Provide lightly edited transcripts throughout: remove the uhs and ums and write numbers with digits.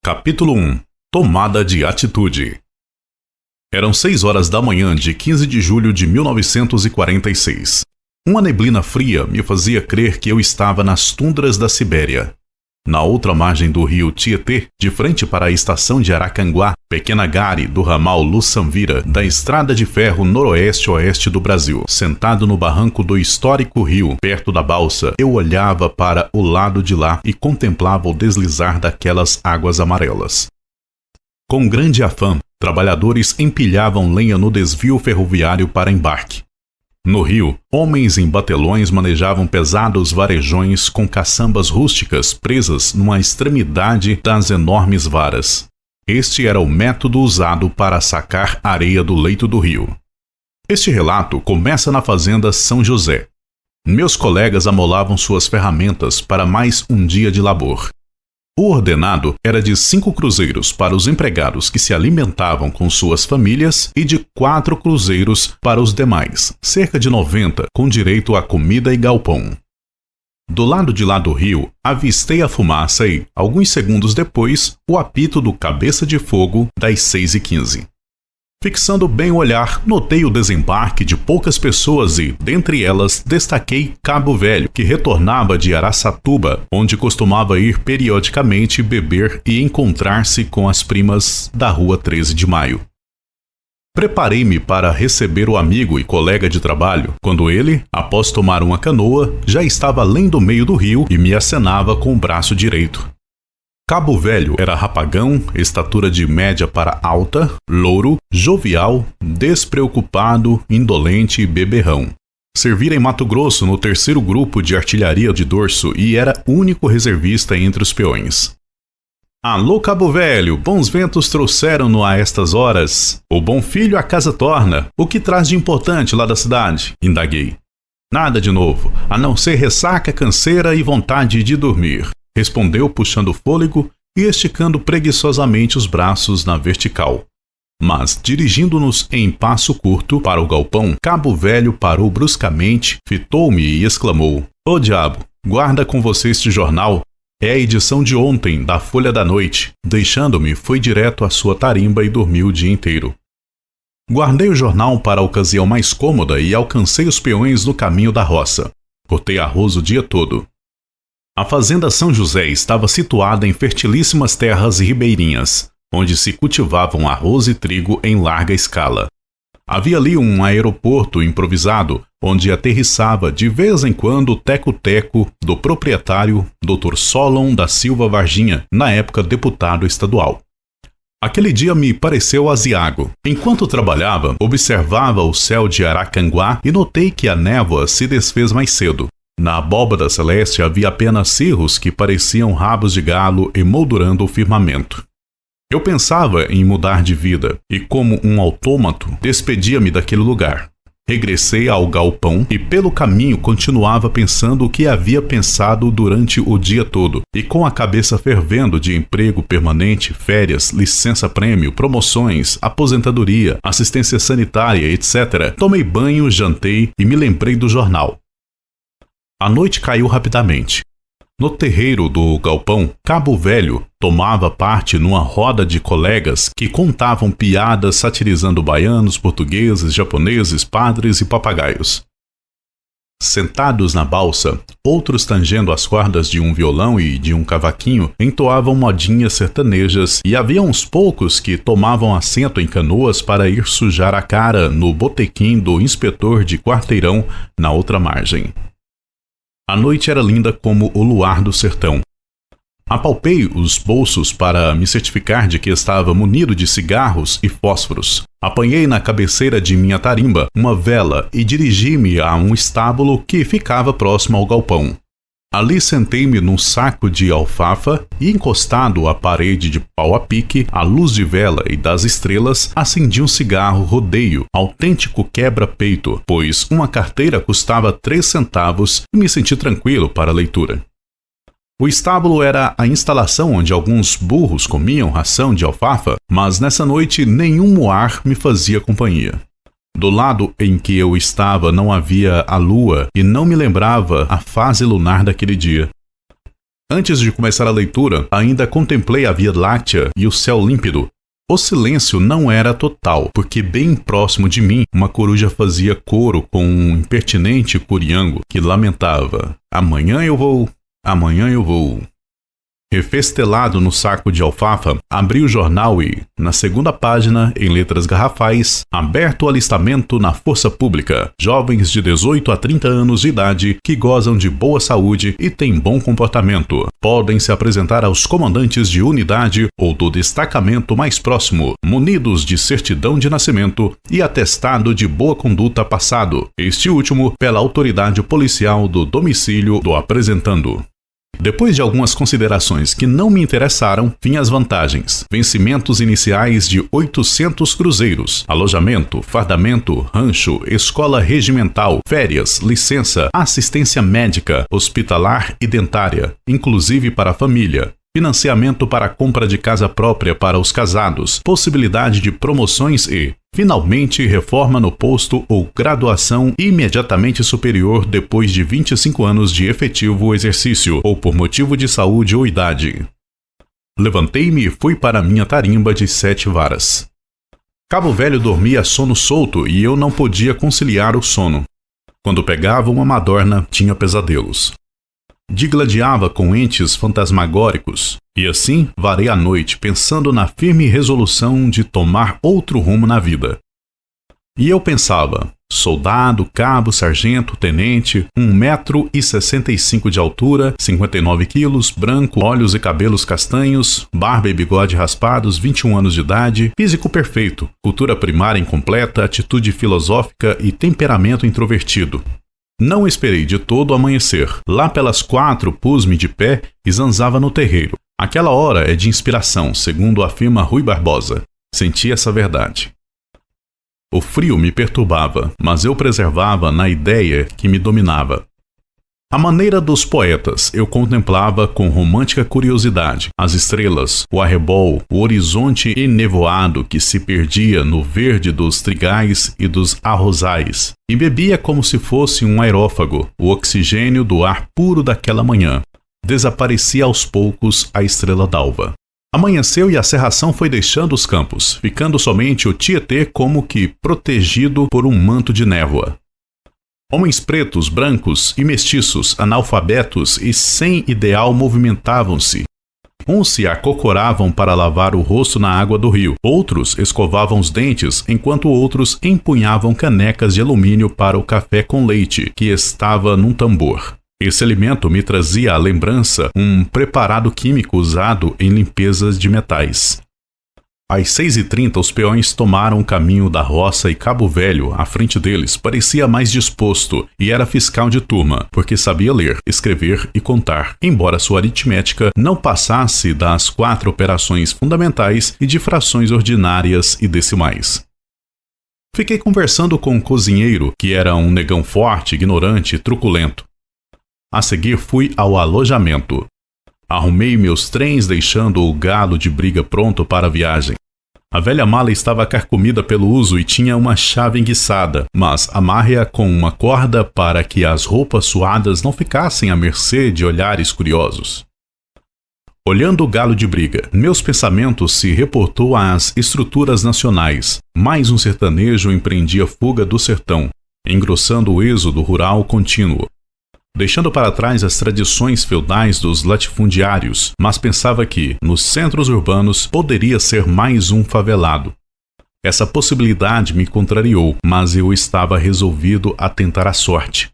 Capítulo 1. Tomada de atitude. Eram 6 horas da manhã de 15 de julho de 1946. Uma neblina fria me fazia crer que eu estava nas tundras da Sibéria. Na outra margem do rio Tietê, de frente para a estação de Aracanguá, pequena gare do ramal Luçanvira, da estrada de ferro noroeste-oeste do Brasil, sentado no barranco do histórico rio, perto da balsa, eu olhava para o lado de lá e contemplava o deslizar daquelas águas amarelas. Com grande afã, trabalhadores empilhavam lenha no desvio ferroviário para embarque. No rio, homens em batelões manejavam pesados varejões com caçambas rústicas presas numa extremidade das enormes varas. Este era o método usado para sacar areia do leito do rio. Este relato começa na fazenda São José. Meus colegas amolavam suas ferramentas para mais um dia de labor. O ordenado era de 5 cruzeiros para os empregados que se alimentavam com suas famílias e de 4 cruzeiros para os demais, cerca de 90, com direito a comida e galpão. Do lado de lá do rio, avistei a fumaça e, alguns segundos depois, o apito do cabeça de fogo das 6h15. Fixando bem o olhar, notei o desembarque de poucas pessoas e, dentre elas, destaquei Cabo Velho, que retornava de Araçatuba, onde costumava ir periodicamente beber e encontrar-se com as primas da Rua 13 de Maio. Preparei-me para receber o amigo e colega de trabalho, quando ele, após tomar uma canoa, já estava além do meio do rio e me acenava com o braço direito. Cabo Velho era rapagão, estatura de média para alta, louro, jovial, despreocupado, indolente e beberrão. Servira em Mato Grosso no 3º grupo de artilharia de Dorso e era único reservista entre os peões. Alô, Cabo Velho, bons ventos trouxeram-no a estas horas. O bom filho a casa torna. O que traz de importante lá da cidade? Indaguei. Nada de novo, a não ser ressaca, canseira e vontade de dormir. Respondeu puxando o fôlego e esticando preguiçosamente os braços na vertical. Mas, dirigindo-nos em passo curto para o galpão, Cabo Velho parou bruscamente, fitou-me e exclamou: "Ô diabo, guarda com você este jornal. É a edição de ontem, da Folha da Noite." Deixando-me, foi direto à sua tarimba e dormiu o dia inteiro. Guardei o jornal para a ocasião mais cômoda e alcancei os peões no caminho da roça. Cortei arroz o dia todo. A fazenda São José estava situada em fertilíssimas terras ribeirinhas, onde se cultivavam arroz e trigo em larga escala. Havia ali um aeroporto improvisado, onde aterrissava de vez em quando o teco-teco do proprietário Dr. Solon da Silva Varginha, na época deputado estadual. Aquele dia me pareceu aziago. Enquanto trabalhava, observava o céu de Aracanguá e notei que a névoa se desfez mais cedo. Na abóbada celeste havia apenas cirros que pareciam rabos de galo emoldurando o firmamento. Eu pensava em mudar de vida e, como um autômato, despedia-me daquele lugar. Regressei ao galpão e pelo caminho continuava pensando o que havia pensado durante o dia todo e com a cabeça fervendo de emprego permanente, férias, licença-prêmio, promoções, aposentadoria, assistência sanitária, etc. Tomei banho, jantei e me lembrei do jornal. A noite caiu rapidamente. No terreiro do galpão, Cabo Velho tomava parte numa roda de colegas que contavam piadas satirizando baianos, portugueses, japoneses, padres e papagaios. Sentados na balsa, outros tangendo as cordas de um violão e de um cavaquinho, entoavam modinhas sertanejas e havia uns poucos que tomavam assento em canoas para ir sujar a cara no botequim do inspetor de quarteirão na outra margem. A noite era linda como o luar do sertão. Apalpei os bolsos para me certificar de que estava munido de cigarros e fósforos. Apanhei na cabeceira de minha tarimba uma vela e dirigi-me a um estábulo que ficava próximo ao galpão. Ali sentei-me num saco de alfafa e, encostado à parede de pau a pique, à luz de vela e das estrelas, acendi um cigarro rodeio, autêntico quebra-peito, pois uma carteira custava 3 centavos e me senti tranquilo para a leitura. O estábulo era a instalação onde alguns burros comiam ração de alfafa, mas nessa noite nenhum muar me fazia companhia. Do lado em que eu estava não havia a lua e não me lembrava a fase lunar daquele dia. Antes de começar a leitura, ainda contemplei a Via Láctea e o céu límpido. O silêncio não era total, porque bem próximo de mim, uma coruja fazia coro com um impertinente curiango que lamentava: "Amanhã eu vou, amanhã eu vou." Refestelado no saco de alfafa, abri o jornal e, na segunda página, em letras garrafais, aberto o alistamento na força pública. Jovens de 18 a 30 anos de idade que gozam de boa saúde e têm bom comportamento. Podem se apresentar aos comandantes de unidade ou do destacamento mais próximo, munidos de certidão de nascimento e atestado de boa conduta passado, este último pela autoridade policial do domicílio do apresentando. Depois de algumas considerações que não me interessaram, vinham as vantagens. Vencimentos iniciais de 800 cruzeiros, alojamento, fardamento, rancho, escola regimental, férias, licença, assistência médica, hospitalar e dentária, inclusive para a família. Financiamento para a compra de casa própria para os casados, possibilidade de promoções e, finalmente, reforma no posto ou graduação imediatamente superior depois de 25 anos de efetivo exercício ou por motivo de saúde ou idade. Levantei-me e fui para minha tarimba de 7 varas. Cabo Velho dormia sono solto e eu não podia conciliar o sono. Quando pegava uma madorna, tinha pesadelos. Digladiava com entes fantasmagóricos, e assim varei a noite pensando na firme resolução de tomar outro rumo na vida. E eu pensava: soldado, cabo, sargento, tenente, 1,65 m de altura, 59 quilos, branco, olhos e cabelos castanhos, barba e bigode raspados, 21 anos de idade, físico perfeito, cultura primária incompleta, atitude filosófica e temperamento introvertido. Não esperei de todo amanhecer. Lá pelas 4 pus-me de pé e zanzava no terreiro. Aquela hora é de inspiração, segundo afirma Rui Barbosa. Senti essa verdade. O frio me perturbava, mas eu preservava na ideia que me dominava. À maneira dos poetas, eu contemplava com romântica curiosidade as estrelas, o arrebol, o horizonte enevoado que se perdia no verde dos trigais e dos arrozais, e bebia como se fosse um aerófago o oxigênio do ar puro daquela manhã. Desaparecia aos poucos a estrela d'alva. Amanheceu e a cerração foi deixando os campos, ficando somente o Tietê como que protegido por um manto de névoa. Homens pretos, brancos e mestiços, analfabetos e sem ideal movimentavam-se. Uns se acocoravam para lavar o rosto na água do rio, outros escovavam os dentes, enquanto outros empunhavam canecas de alumínio para o café com leite, que estava num tambor. Esse alimento me trazia à lembrança um preparado químico usado em limpezas de metais. Às 6h30, os peões tomaram o caminho da roça e Cabo Velho, à frente deles, parecia mais disposto e era fiscal de turma, porque sabia ler, escrever e contar, embora sua aritmética não passasse das 4 operações fundamentais e de frações ordinárias e decimais. Fiquei conversando com um cozinheiro, que era um negão forte, ignorante e truculento. A seguir fui ao alojamento. Arrumei meus trens, deixando o galo de briga pronto para a viagem. A velha mala estava carcomida pelo uso e tinha uma chave enguiçada, mas amarre-a com uma corda para que as roupas suadas não ficassem à mercê de olhares curiosos. Olhando o galo de briga, meus pensamentos se reportou às estruturas nacionais. Mais um sertanejo empreendia fuga do sertão, engrossando o êxodo rural contínuo, deixando para trás as tradições feudais dos latifundiários, mas pensava que, nos centros urbanos, poderia ser mais um favelado. Essa possibilidade me contrariou, mas eu estava resolvido a tentar a sorte.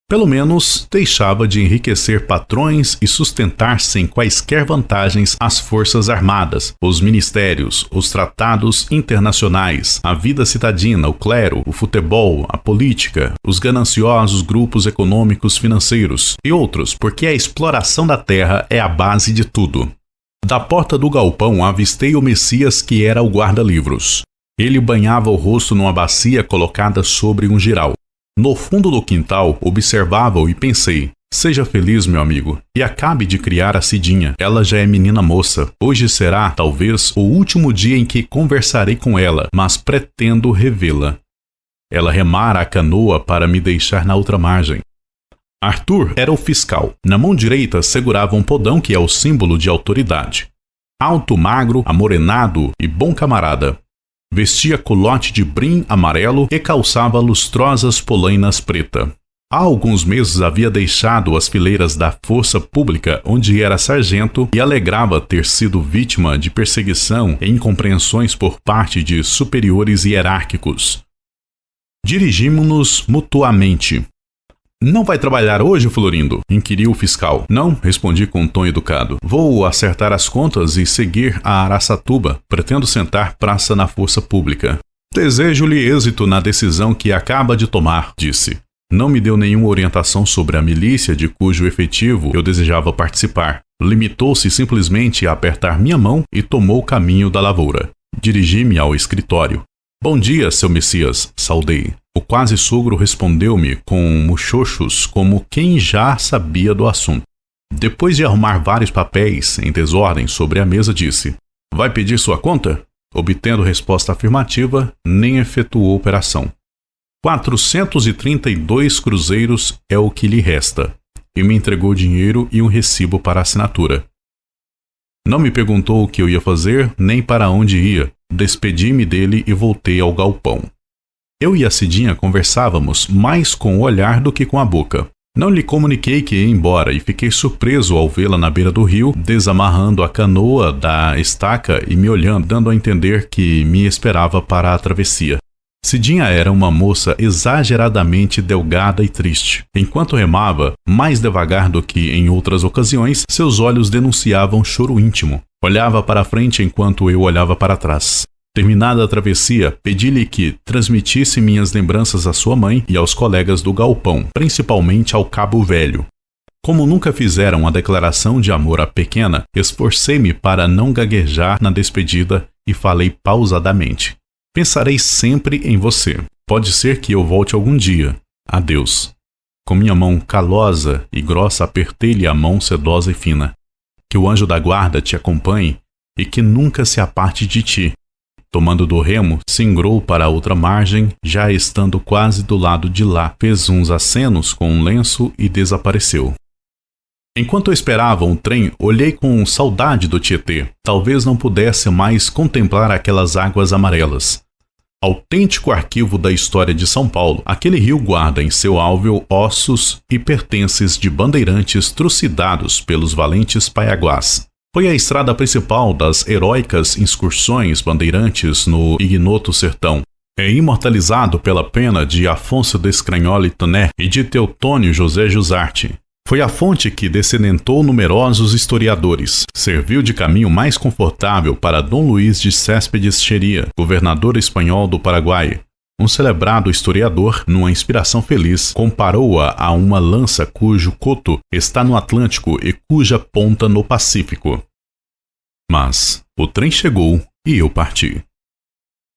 Pelo menos, deixava de enriquecer patrões e sustentar sem quaisquer vantagens as forças armadas, os ministérios, os tratados internacionais, a vida citadina, o clero, o futebol, a política, os gananciosos grupos econômicos financeiros e outros, porque a exploração da terra é a base de tudo. Da porta do galpão avistei o Messias, que era o guarda-livros. Ele banhava o rosto numa bacia colocada sobre um jiral. No fundo do quintal, observava-o e pensei: seja feliz, meu amigo, e acabe de criar a Cidinha. Ela já é menina moça. Hoje será, talvez, o último dia em que conversarei com ela, mas pretendo revê-la. Ela remara a canoa para me deixar na outra margem. Arthur era o fiscal. Na mão direita segurava um podão que é o símbolo de autoridade. Alto, magro, amorenado e bom camarada. Vestia culote de brim amarelo e calçava lustrosas polainas preta. Há alguns meses havia deixado as fileiras da força pública, onde era sargento, e alegrava ter sido vítima de perseguição e incompreensões por parte de superiores hierárquicos. Dirigimos-nos mutuamente. "Não vai trabalhar hoje, Florindo?" inquiriu o fiscal. "Não", respondi com um tom educado. "Vou acertar as contas e seguir a Araçatuba. Pretendo sentar praça na força pública." "Desejo-lhe êxito na decisão que acaba de tomar", disse. Não me deu nenhuma orientação sobre a milícia de cujo efetivo eu desejava participar. Limitou-se simplesmente a apertar minha mão e tomou o caminho da lavoura. Dirigi-me ao escritório. "Bom dia, seu Messias", saudei. O quase-sogro respondeu-me com muxoxos como quem já sabia do assunto. Depois de arrumar vários papéis em desordem sobre a mesa, disse: "Vai pedir sua conta?" Obtendo resposta afirmativa, nem efetuou operação. 432 cruzeiros é o que lhe resta, e me entregou dinheiro e um recibo para assinatura. Não me perguntou o que eu ia fazer, nem para onde ia. Despedi-me dele e voltei ao galpão. Eu e a Cidinha conversávamos mais com o olhar do que com a boca. Não lhe comuniquei que ia embora e fiquei surpreso ao vê-la na beira do rio, desamarrando a canoa da estaca e me olhando, dando a entender que me esperava para a travessia. Cidinha era uma moça exageradamente delgada e triste. Enquanto remava, mais devagar do que em outras ocasiões, seus olhos denunciavam choro íntimo. Olhava para a frente enquanto eu olhava para trás. Terminada a travessia, pedi-lhe que transmitisse minhas lembranças à sua mãe e aos colegas do galpão, principalmente ao Cabo Velho. Como nunca fizeram uma declaração de amor à pequena, esforcei-me para não gaguejar na despedida e falei pausadamente. "Pensarei sempre em você. Pode ser que eu volte algum dia. Adeus." Com minha mão calosa e grossa apertei-lhe a mão sedosa e fina. "Que o anjo da guarda te acompanhe e que nunca se aparte de ti." Tomando do remo, singrou para a outra margem, já estando quase do lado de lá, fez uns acenos com um lenço e desapareceu. Enquanto eu esperava um trem, olhei com saudade do Tietê. Talvez não pudesse mais contemplar aquelas águas amarelas. Autêntico arquivo da história de São Paulo, aquele rio guarda em seu álveo ossos e pertences de bandeirantes trucidados pelos valentes paiaguás. Foi a estrada principal das heróicas excursões bandeirantes no ignoto sertão. É imortalizado pela pena de Afonso Descragnole Tané e de Teotônio José Jusarte. Foi a fonte que descedentou numerosos historiadores. Serviu de caminho mais confortável para Dom Luís de Céspedes Cheria, governador espanhol do Paraguai. Um celebrado historiador, numa inspiração feliz, comparou-a a uma lança cujo coto está no Atlântico e cuja ponta no Pacífico. Mas o trem chegou e eu parti.